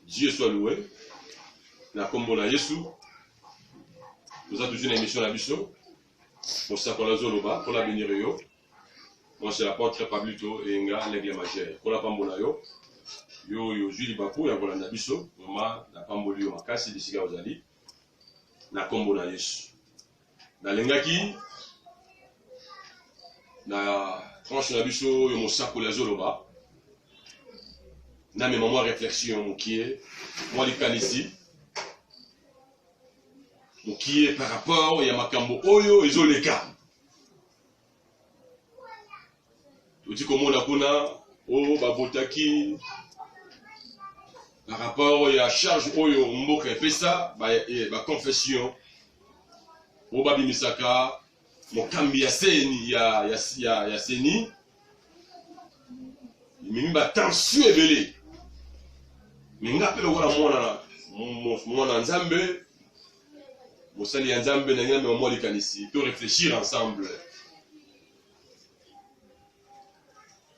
Dieu soit loué. Na kombo na Yesu. Nous avons toujours une émission à Bisso. Pour ça, pour la Zoloba, pour la bénir yo. Moi, c'est l'apôtre Pablito et Nga, l'aigle majeur. Pour la pambona yo. Yo, Julie Bakou, ya voilà na Bisso. Vraiment, na pamboli yo makasi, disiga ozali. Na kombo na Yesu. Na lengaki. Na tranche na Bisso, yo mosako la Zoloba. Na mes moments réflexion qui est moi les ici qui est par rapport ya makambo oyo ezoleka tuti komona kuna o babotaki par rapport ya charge oyo mboka epesa ba confession o babimisaka mokambi ya seni ya seni mimi ba tension ebele. Mais nga pele wana mwana nzambe mosali ya nzambe na ngana mwa likanisi to réfléchir ensemble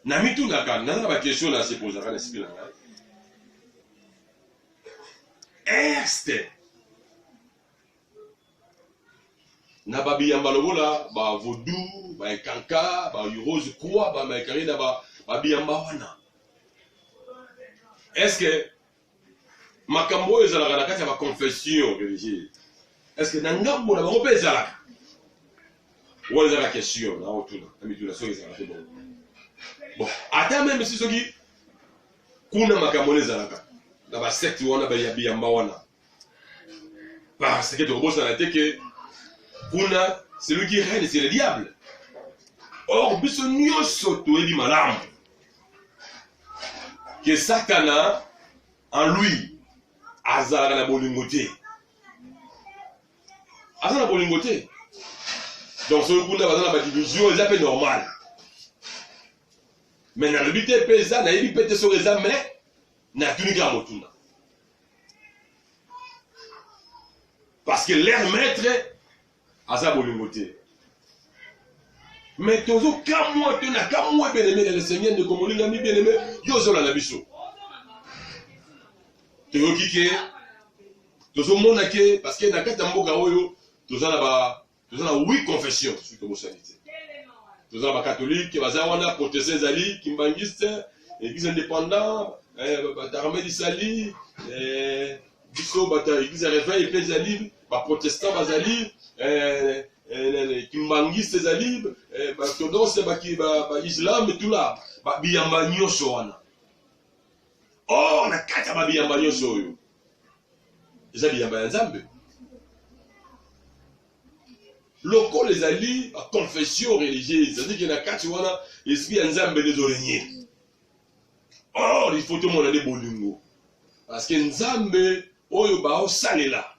na mituna ka na ba question na se poser kana sipila ngai este na babi yamba lobola ba vodou ba kanka ba rose croix ba makarina ba babi yamba wana est-ce que makambo ezalaka na kati ya confession religieuse est-ce que na ngambo na bango mpe ezalaka wana eza la question na otuna na mituna soki ezalaka te bon ata meme si soki kuna makambo ezalaka na basecte wana bayamba wana parce que tokobosana te ke kuna celui qui règne c'est le diable. Or biso nyonso toyebi malamu que Satana en lui azalaka na bolingo te. Azala na bolingo te. Donc ce kuna bazala ba division eza pe normal. Mais na lobi te pesa na yebi pete so eza mais na tunika motuna. Parce que leur maître azala bolingo te. Mais tozo kamwa tona kamwa bien-aimé le Seigneur de komolinga mi bien-aimé yo zola na biso. Toyoki ke tozo mona ke parce que na kati ya mboka oyo toza na 8 confessions sur comme sanité. Toza ba catholique, baza wana protestant ezali, kimbangiste, église indépendant, batarmé disali, biso bata église réveil pe ezali, ba protestant bazali, kimbangiste ezali, ba orthodoxe ba islam et tout là, ba biyamba nyonso wana. Oh, na kati ya ba biyamba nyonso oyo. Eza biyamba ya Nzambe. Loko les alliés à confession religieuse, c'est-à-dire qu'il y a quatre wana esprit Nzambe des oreigniers. Or il faut tout le monde aller bolingo, parce que Nzambe oyo ba o salela.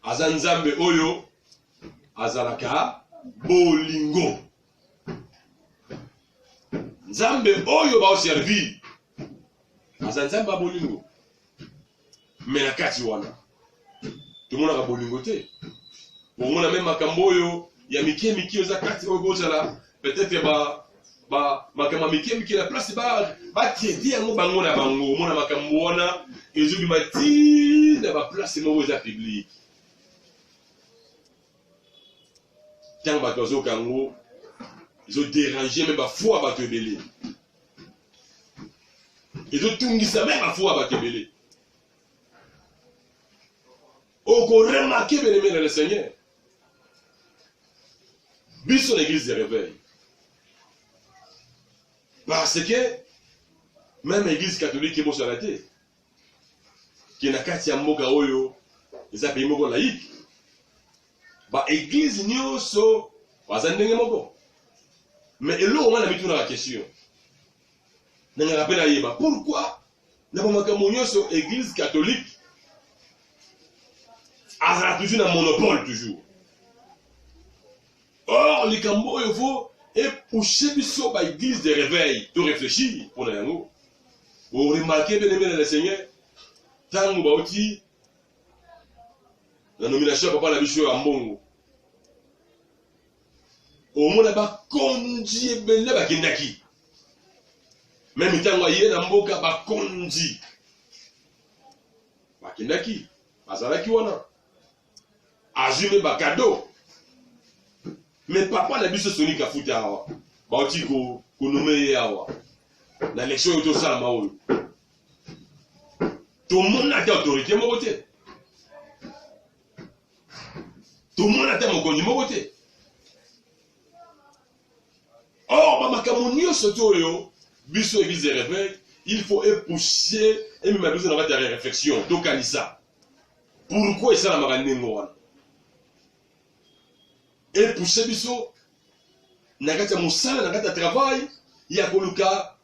Aza Nzambe oyo azalaka bolingo. Nzambe oyo ba o servir. Aza Nzambe bolingo. Mais la kati wana tout le monde a bolingo te. Pour moi même makambo oyo ya miki oza kati oyo bozala peut-être ba makama miki la place ba traiter yango bango na bango mona makambo wana ezubi mati na ba place mo oza public. Tant ba tozo kango ils ont dérangé même ba foi ba tebele. Ils ont tungisa même ba foi ba tebele. On peut remarquer bien le Seigneur. Biso l'église de réveil. Parce que même l'église catholique qui est sur la terre, qui est na kati ya mboka oyo, eza pe moko laïque. Ba église nyonso bazandenge moko. Mais elo on a mis tout dans la question. Na rappela yeba pourquoi na makambo nyonso église catholique a toujours un monopole toujours. Or, les cambo il faut époucher biso ba église de réveil, de réfléchir pour la yango. Vous remarquez bien aimé le Seigneur, tango ba oti la nomination papa la biso ya mbongo. Au monde ba konji ebele ba kendaki. même ntango ye na mboka bakonzi bakendaki azalaki wana azwi bakado mais papa na biso Soni Kafuta awa bauti konome ye awa na élection oyo tosalama oyo tomona te autorité moko te tomona te mokonzi moko te. Or bamakambo nyonso te oyo biso église de réveil il faut épouser et même besoin d'avoir des réflexions tokanisa pourquoi esalamaka ndenge wana épouser biso na kati ya mosala na kati ya travail ya koluka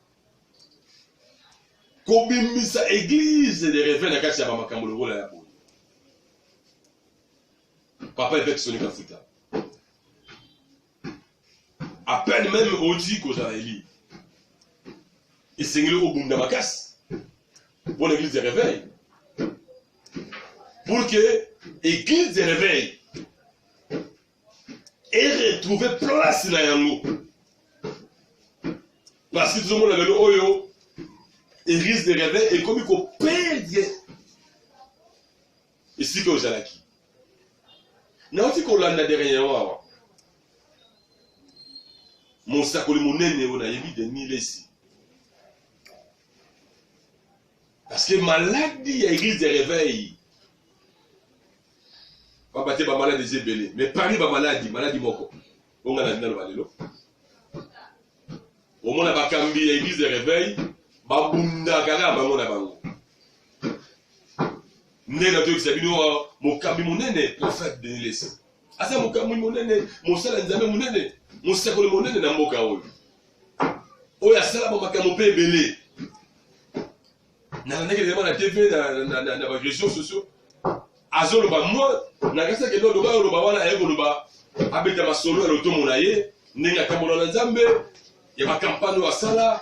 kobimisa église de réveil na kati ya bamakambo lokola ya boye. Papa évêque Soni Kafuta à peine même odi kozala eli esengeli obunda makasi pour l'église de réveil pour que l'église de réveil ait retrouvé place na yango parce que tout le monde avait le oyo église de réveil et comme il faut perdre ici que ozalaki na oti kolanda dernièrement awa mosakoli monene oyo nayebi Denis Lesi parce que maladie ya église de réveil babate ba maladie ebele mais parmi ba maladie moko onga na ndalo balelo omona bakambi ya église de réveil babunda kaka bango na bango ndena to kisabino mokambi monene prophète Denis Lesi asa mokambi monene mosala nzambe monene mosakoli monene na mboka oyo asala ba makambo pe ebele na ndenge na TV na ba réseaux sociaux azoloba moi na kasa ke loba wana ayekoloba abeta masolo ya lotomo na ye ndenge akambola na nzambe ya ba campagne asala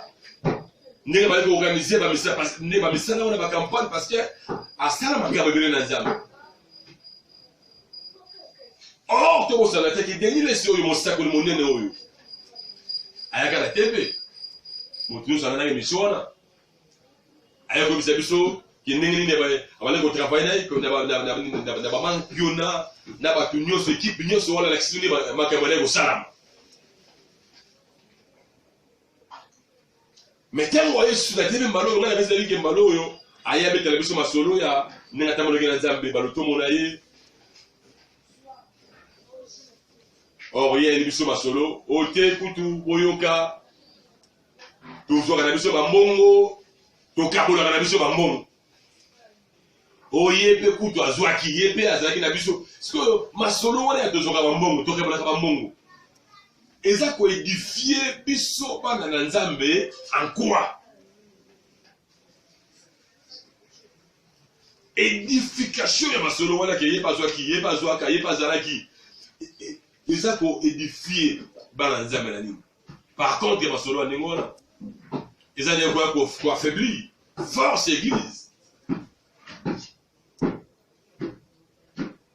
ndenge ba organiser ba misa parce ndenge ba misala wana ba campagne parce que asala makambo ebele na nzambe. Or to bosala te ki Denis Lesi oyo mosakoli monene oyo ayaka na TV motu sana na émission wana ayako bisa biso ki ndenge nini abale ko travailler na ba mankiona na ba tunyoso équipe nyonso wala la kisuni makambo na ko salama mais tango yesu na TV mbalo ngana bisa like mbalo oyo ayabe tele biso masolo ya ninga tamalo na nzambe baloto mona ye. Or il y a une biso masolo ote kutu boyoka tuzo kana biso bambongo tokabola kana biso bambongo oye pe kutu azwaki yepe azaki na biso siko masolo wana ya tozoka bambongo tokabola ka bambongo eza ko édifier biso bana na nzambe en quoi édification ya masolo wana ke yepa azwaki yepa azwaka yepa azalaki eza ko édifier bana nzambe na nini. Par contre ya masolo ndenge wana eza ne ko affaiblir force église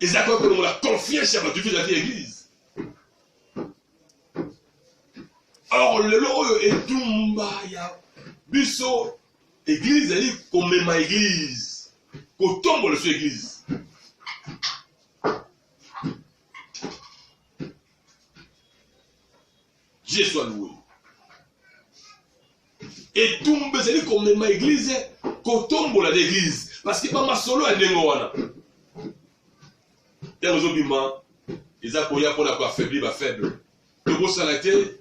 eza ko la confiance ya batu ya église. Or lelo oyo etumba ya biso église ali komema église kotombola so église Dieu soit loué. Et tout le monde comme même église, kotombola l'église, parce que pas ma solo à n'engoana. T'es aux obiments, ils appuient pour la quoi affaiblir, ba faible. Le gros salaté,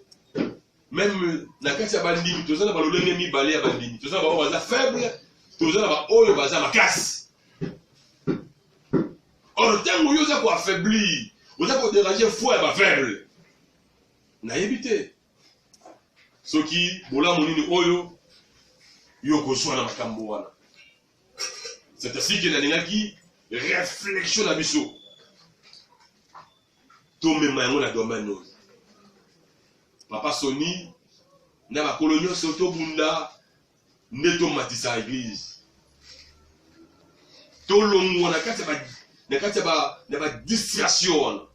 même la carte à bandini, tout ça n'a pas le nemi balé à bandini, tout ça va ba faible, tout ça va oyo baza ma casse. Or tant que vous avez quoi affaiblir, vous avez déranger foi ba faible. Na yebite soki bola monini oyo yoko swana makambo wana c'est ainsi que nalingaki réflexion na biso to mema yango na domaine oyo papa Soni na ba kolonio soto bunda neto matisa église to longo na kati ba distraction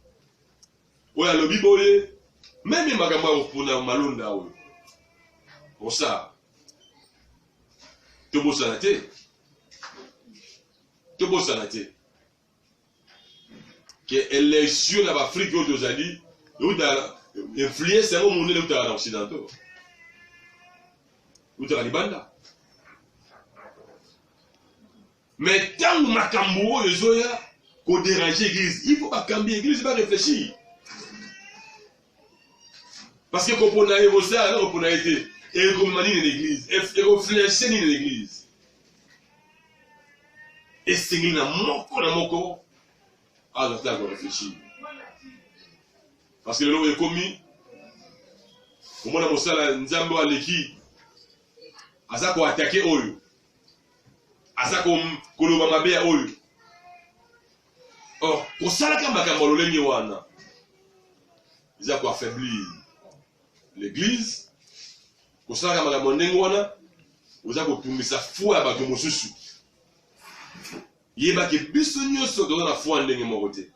oya lobi boye même makambo ya kopuna malonda oyo pour ça tobosana te tobosana te ke élection na baafrike oyo tozali eutaka influence yango monene eutaka na occidentaux eutaka libanda. Mais ntango makambo oyo ezoya kodéranger église, il faut bakambi église ba réfléchir. Parce que kopona evosala na kopona ete ekomema nini na église, ekofleshe nini na église. Esengeli na moko azotala koréfléchir. Parce que lelo ekomi omona mosala nzambe aleki aza koatake oyo aza koloba mabe ya oyo. Or kosalaka makambo lolenge wana eza koaffaiblir l'église, kosalaka makambo ndenge wana oza kotungisa foi ya bato mosusu. Yebaki biso nyonso toza na foi ndenge moko te.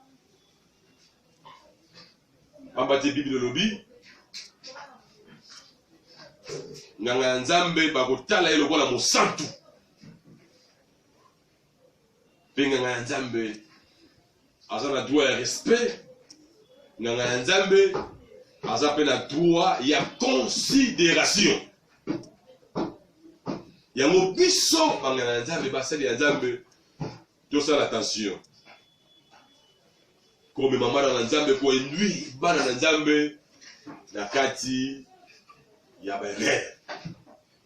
Pamba te Bible lobi nganga ya Nzambe bakotala ye lokola mosantu. Mpe nganga ya Nzambe aza na droit ya respect. Nganga ya Nzambe aza pe na droit ya considération. Yango biso banganga ya Nzambe basali ya Nzambe tosala attention. Comme mama na Nzambe ko induit bana na Nzambe na kati ya bere.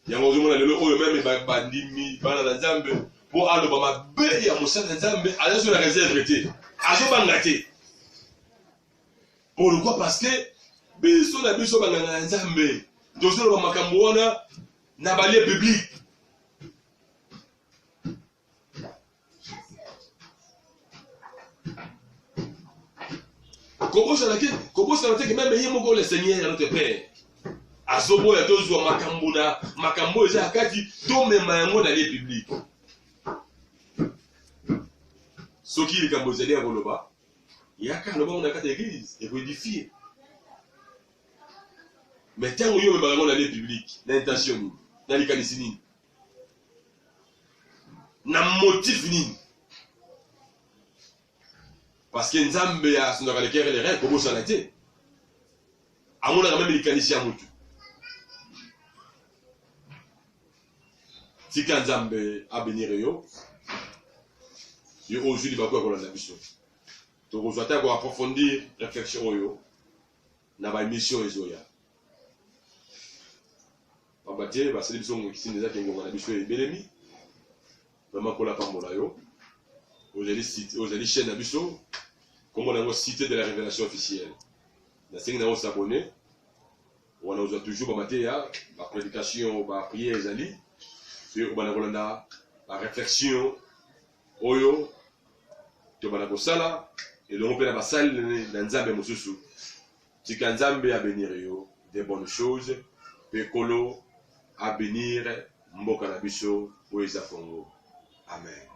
Yango zomona lelo oyo meme bandimi bana na Nzambe po aloba mabe ya mosala na Nzambe azo na réserve te. Azo banga te. Pourquoi? Parce que biso na biso banganga na Nzambe tozoloba makambo wana na balie public. Kobosa na que même yemo le Seigneur notre Père azobo ya tozwa makambo eza akati to mema yango na lieu public. Soki likambo ezali ya koloba yaka loba na kati ya église et édifier. Mais tango yo mema yango na lieu public na intention nini na likanisi nini na motif nini. Parce que Nzambe ya sonaka le cœur et les reins kobosa na te. Amona quand même likanisi ya mutu. Tika Nzambe a bénir yo. Yo aujourd'hui ba kwa kolanda biso. To kozwata ko approfondir réflexion oyo na ba mission ezoya. Babate ba seli biso ngikisi neza kengo na biso ebelemi. Vraiment kola pambola yo. Aux chaîne à Bisso, comme on a cité de la révélation officielle. La scène on s'abonner, on a toujours ma prédication, ma prière, on a la réflexion, oyo, tu vas la sala, et l'on peut la salle dans Nzambe Mosusu. Si Nzambe a bénir des bonnes choses, Pekolo a bénir Mboka na Bisso, Oeza Congo. Amen.